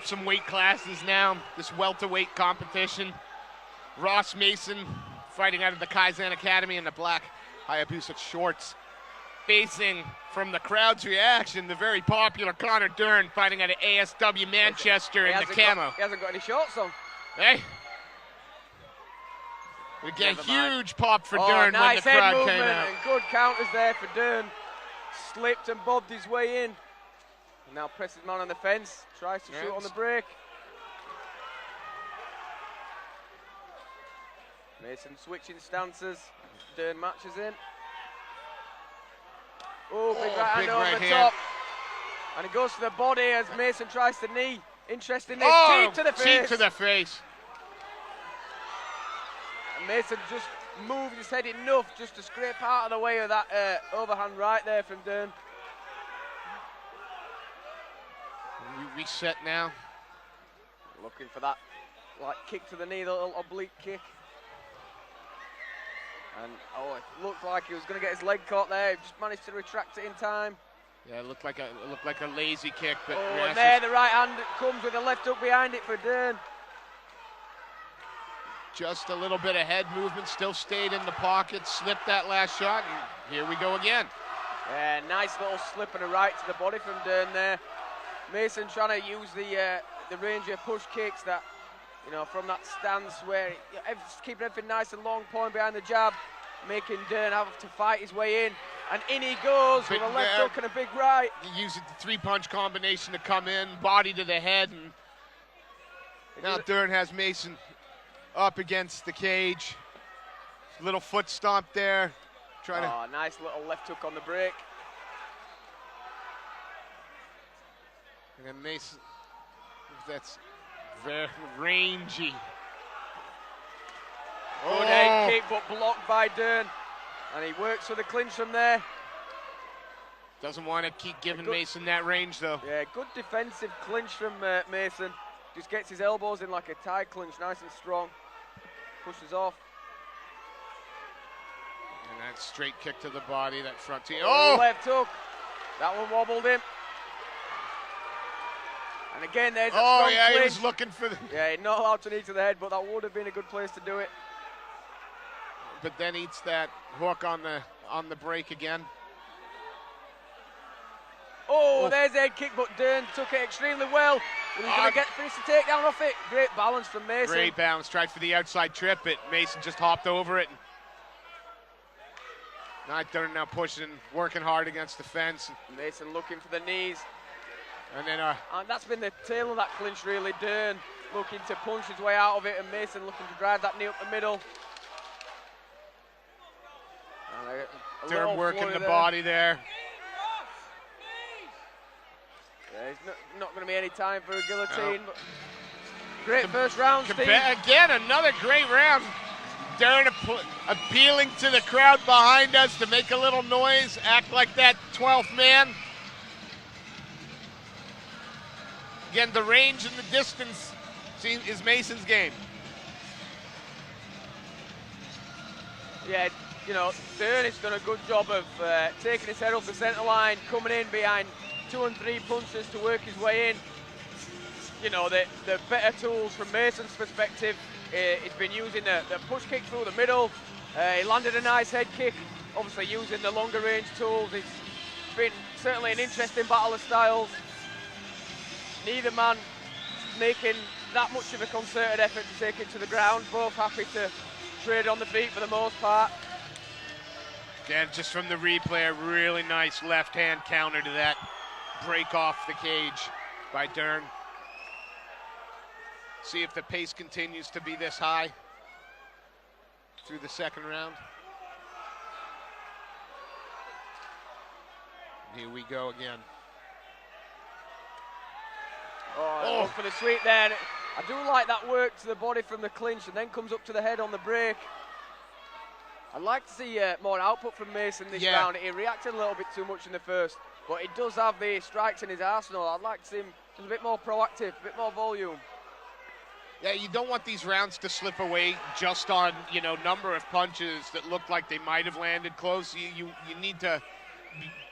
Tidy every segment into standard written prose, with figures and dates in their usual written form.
up some weight classes now, this welterweight competition. Ross Mason fighting out of the Kaizen Academy in the black Hayabusa shorts. Facing, from the crowd's reaction, the very popular Connor Dearn fighting out of ASW Manchester in the camo. He hasn't got any shorts on. Hey. Again, huge pop for Dearn nice when the crowd head came movement out. And good counters there for Dearn. Slipped and bobbed his way in. And now presses man on the fence, tries to shoot on the break. Mason switching stances. Dearn matches in. Oh, big right hand over the top. And it goes to the body as Mason tries to knee. Interestingly, cheek to the face. Cheek to the face. And Mason just moved his head enough just to scrape out of the way of that overhand right there from Dearn. We reset now. Looking for that like kick to the knee, the little oblique kick. And it looked like he was going to get his leg caught there. He just managed to retract it in time. Yeah, it looked like a lazy kick, but and there the right hand comes with the left hook behind it for Dearn. Just a little bit of head movement, still stayed in the pocket, slipped that last shot, and here we go again. Yeah, nice little slip and a right to the body from Dearn there. Mason trying to use the range of push kicks that, from that stance where keeping everything nice and long, pulling behind the jab, making Dearn have to fight his way in. And in he goes with a left hook and a big right. Using the three-punch combination to come in, body to the head, and now Dearn has Mason up against the cage. Little foot stomp there. Nice little left hook on the break. And then Mason, that's very rangy. Good head kick, but blocked by Dearn. And he works for the clinch from there. Doesn't want to keep giving Mason that range, though. Yeah, good defensive clinch from Mason. Just gets his elbows in like a tie clinch, nice and strong. Pushes off. And that straight kick to the body, that front team. Left hook. That one wobbled him. And again, there's a strong clinch. He was looking for the... Yeah, not allowed to knee to the head, but that would have been a good place to do it. But then eats that hook on the break again. There's the head kick, but Dearn took it extremely well. He's going to finish the takedown off it. Great balance from Mason. Great balance. Tried for the outside trip, but Mason just hopped over it. Dearn now pushing, working hard against the fence. Mason looking for the knees. And then and that's been the tail of that clinch, really. Dearn looking to punch his way out of it, and Mason looking to drive that knee up the middle. Dearn working the body there. Yeah, there's not going to be any time for a guillotine. But great first round, Steve. Again, another great round. Dearn appealing to the crowd behind us to make a little noise, act like that 12th man. Again, the range and the distance is Mason's game. Yeah, Dearn has done a good job of taking his head off the centre line, coming in behind 2 and 3 punches to work his way in. The better tools from Mason's perspective. He's been using the push kick through the middle. He landed a nice head kick, obviously using the longer range tools. It's been certainly an interesting battle of styles. Neither man making that much of a concerted effort to take it to the ground. Both happy to trade on the feet for the most part. Again, just from the replay, a really nice left-hand counter to that break off the cage by Dearn. See if the pace continues to be this high through the second round. Here we go again. Look for the sweep there. I do like that work to the body from the clinch and then comes up to the head on the break. I'd like to see more output from Mason this round. He reacted a little bit too much in the first, but he does have the strikes in his arsenal. I'd like to see him just a bit more proactive, a bit more volume. Yeah, you don't want these rounds to slip away just on, number of punches that look like they might have landed close. You need to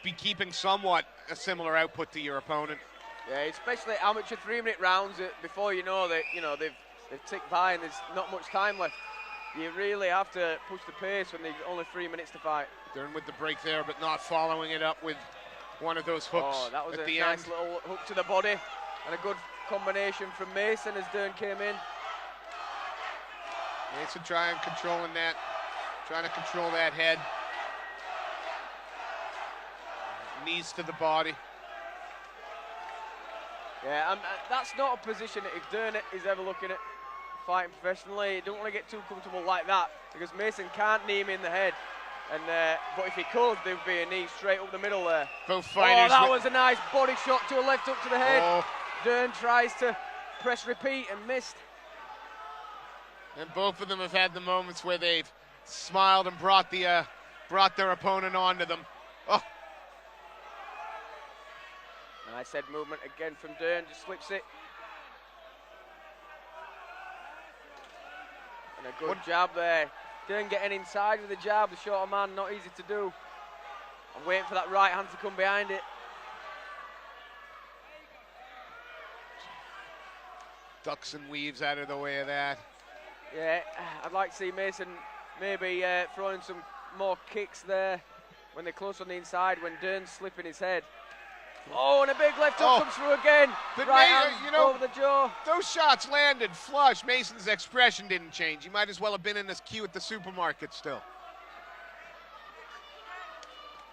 be keeping somewhat a similar output to your opponent. Yeah, especially amateur 3-minute rounds before you know that they've ticked by and there's not much time left. You really have to push the pace when there's only 3 minutes to fight. Dearn with the break there, but not following it up with one of those hooks. Oh, that was at a the nice end. little hook to the body and a good combination from Mason as Dearn came in. Mason trying to control that head. Knees to the body. Yeah, that's not a position that if Dearn is ever looking at fighting professionally, he don't want to get too comfortable like that because Mason can't knee him in the head. And but if he could, there would be a knee straight up the middle there. Both fighters. Oh, that was a nice body shot to a left up to the head. Oh. Dearn tries to press repeat and missed. And both of them have had the moments where they've smiled and brought their opponent onto them. Oh. Nice head movement again from Dearn, just slips it. And a good jab there. Dearn getting inside with the jab, the shorter man, not easy to do. I'm waiting for that right hand to come behind it. Ducks and weaves out of the way of that. Yeah, I'd like to see Mason maybe throwing some more kicks there when they're close on the inside, when Dearn's slipping his head. Oh, and a big left hook comes through again. Right hand over the jaw. Those shots landed flush. Mason's expression didn't change. He might as well have been in this queue at the supermarket still.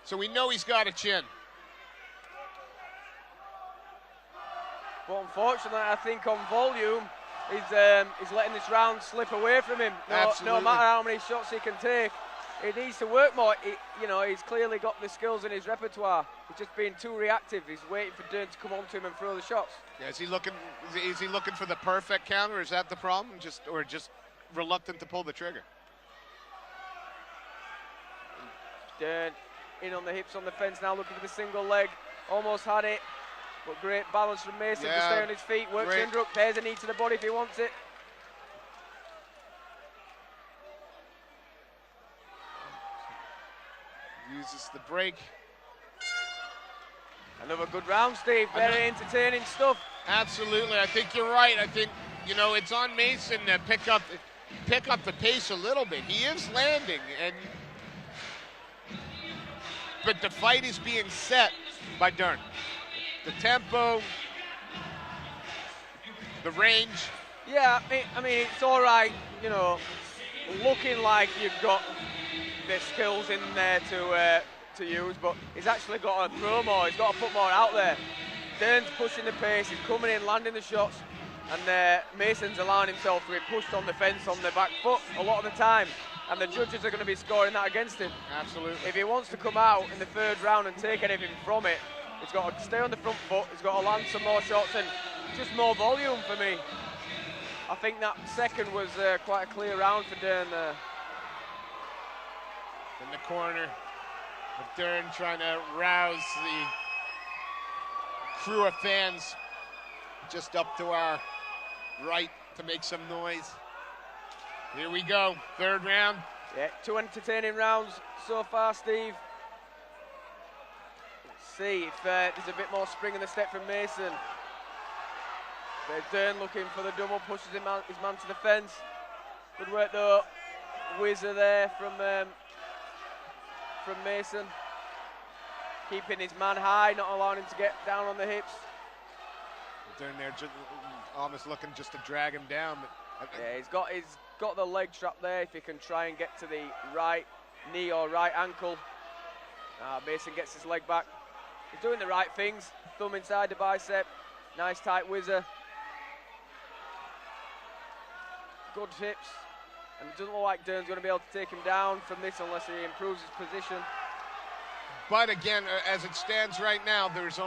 So we know he's got a chin. But unfortunately, I think on volume, he's letting this round slip away from him. No matter how many shots he can take, he needs to work more. He's clearly got the skills in his repertoire. He's just being too reactive. He's waiting for Dearn to come onto him and throw the shots. Yeah, is he looking for the perfect counter? Is that the problem? Or just reluctant to pull the trigger? Dearn in on the hips on the fence now, looking for the single leg. Almost had it, but great balance from Mason to stay on his feet. Works in hook. There's a knee to the body if he wants it. Uses the break. Another good round, Steve. Very entertaining stuff. Absolutely. I think you're right. I think, it's on Mason to pick up the pace a little bit. He is landing, but the fight is being set by Dearn. The tempo, the range. Yeah, I mean, it's all right, looking like you've got the skills in there to use, but he's actually got to throw more. He's got to put more out there. Dearn's pushing the pace. He's coming in, landing the shots, and Mason's allowing himself to be pushed on the fence on the back foot a lot of the time, and the judges are going to be scoring that against him. Absolutely. If he wants to come out in the third round and take anything from it, he's got to stay on the front foot. He's got to land some more shots and just more volume for me. I think that second was quite a clear round for Dearn there. In the corner, Dearn trying to rouse the crew of fans just up to our right to make some noise. Here we go, third round. Yeah, 2 entertaining rounds so far, Steve. Let's see if there's a bit more spring in the step from Mason. There's Dearn looking for the double, pushes his man to the fence. Good work though, whizzer there from Mason. Keeping his man high, not allowing him to get down on the hips. Dearn there just almost looking just to drag him down. But yeah, he's got the leg trap there if he can try and get to the right knee or right ankle. Mason gets his leg back. He's doing the right things. Thumb inside the bicep. Nice tight whizzer. Good hips. And it doesn't look like Dearn's going to be able to take him down from this unless he improves his position. But again, as it stands right now, there's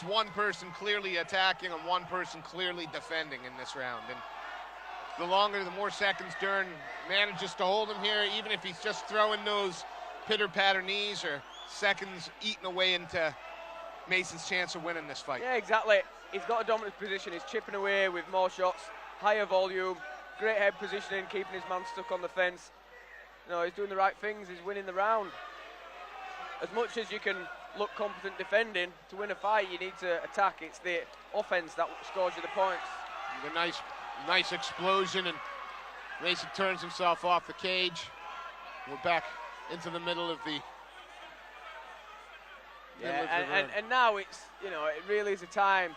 one person clearly attacking and one person clearly defending in this round. And the more seconds Dearn manages to hold him here, even if he's just throwing those pitter-patter knees, or seconds eating away into Mason's chance of winning this fight. Yeah, exactly. He's got a dominant position. He's chipping away with more shots, higher volume, great head positioning, keeping his man stuck on the fence. He's doing the right things. He's winning the round. As much as you can look competent defending. To win a fight, you need to attack. It's the offense that scores you the points. A nice explosion, and Mason turns himself off the cage. We're back into the middle of the. And now it's, you know, it really is a time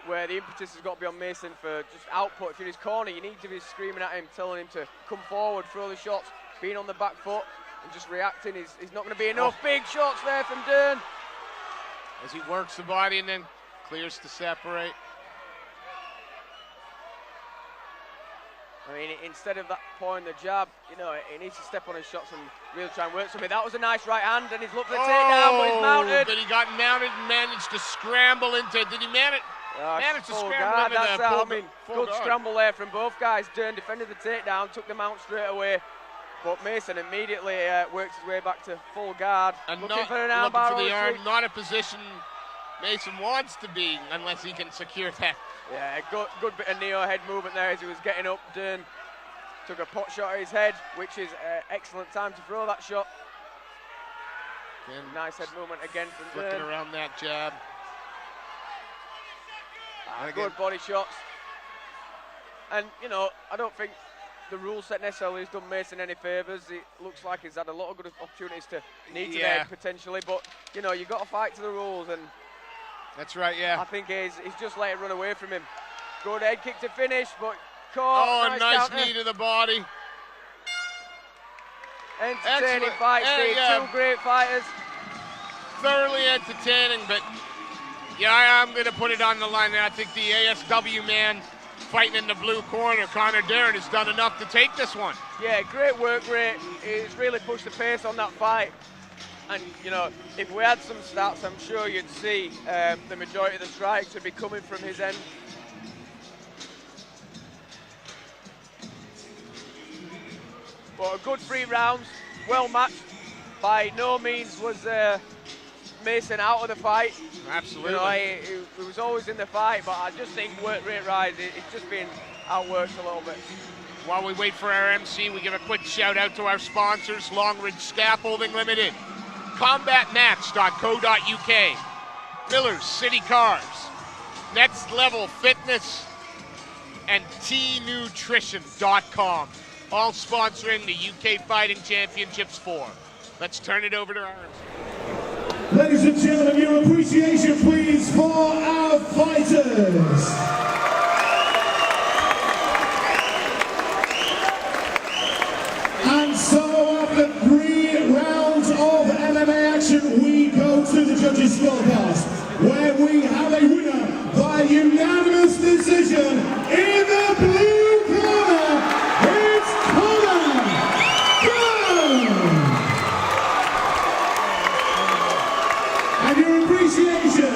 where the impetus has got to be on Mason for just output. If you're in his corner, you need to be screaming at him, telling him to come forward, throw the shots, being on the back foot and just reacting is not going to be enough. Big shots there from Dearn. As he works the body and then clears to separate. I mean, instead of that pouring the jab, you know, he needs to step on his shots and really try and work something. That was a nice right hand, and he's looked for the takedown, but he's mounted. But he got mounted and managed to scramble into. Did he manage to scramble into the full guard? Good scramble there from both guys. Dearn defended the takedown, took the mount straight away, but Mason immediately works his way back to full guard. And looking for an armbar. Looking for the arm, not a position Mason wants to be unless he can secure that. Yeah, good bit of neo head movement there as he was getting up. Dearn took a pot shot at his head, which is excellent time to throw that shot. Again, nice head movement again from Dearn. Flicking around that jab. Good body shots. And, you know, I don't think the rule set necessarily has done Mason any favours. It looks like he's had a lot of good opportunities to knee to the head potentially, but, you know, you've got to fight to the rules, and that's right, yeah. I think he's just let it run away from him. Good head kick to finish, but caught. Oh, nice knee to the body. Entertaining fight, Steve. Two great fighters. Thoroughly entertaining, but yeah, I'm going to put it on the line. I think the ASW man fighting in the blue corner, Connor Dearn, has done enough to take this one. Yeah, great work rate. He's really pushed the pace on that fight. And, you know, if we had some stats, I'm sure you'd see the majority of the strikes would be coming from his end. But a good 3 rounds, well matched. By no means was Mason out of the fight. Absolutely. You know, he was always in the fight, but I just think work rate rise, it's just been outworked a little bit. While we wait for our MC, we give a quick shout out to our sponsors, Long Ridge Scaffolding Limited, CombatMatch.co.uk, Miller's City Cars, Next Level Fitness, and TNutrition.com, all sponsoring the UK Fighting Championships 4. Let's turn it over to our MC. Ladies and gentlemen, your appreciation please for our fighters. And so after 3 rounds of MMA action, we go to the judges' scorecards, where we have a winner by unanimous decision in the blue corner. It's Connor Dearn. And your appreciation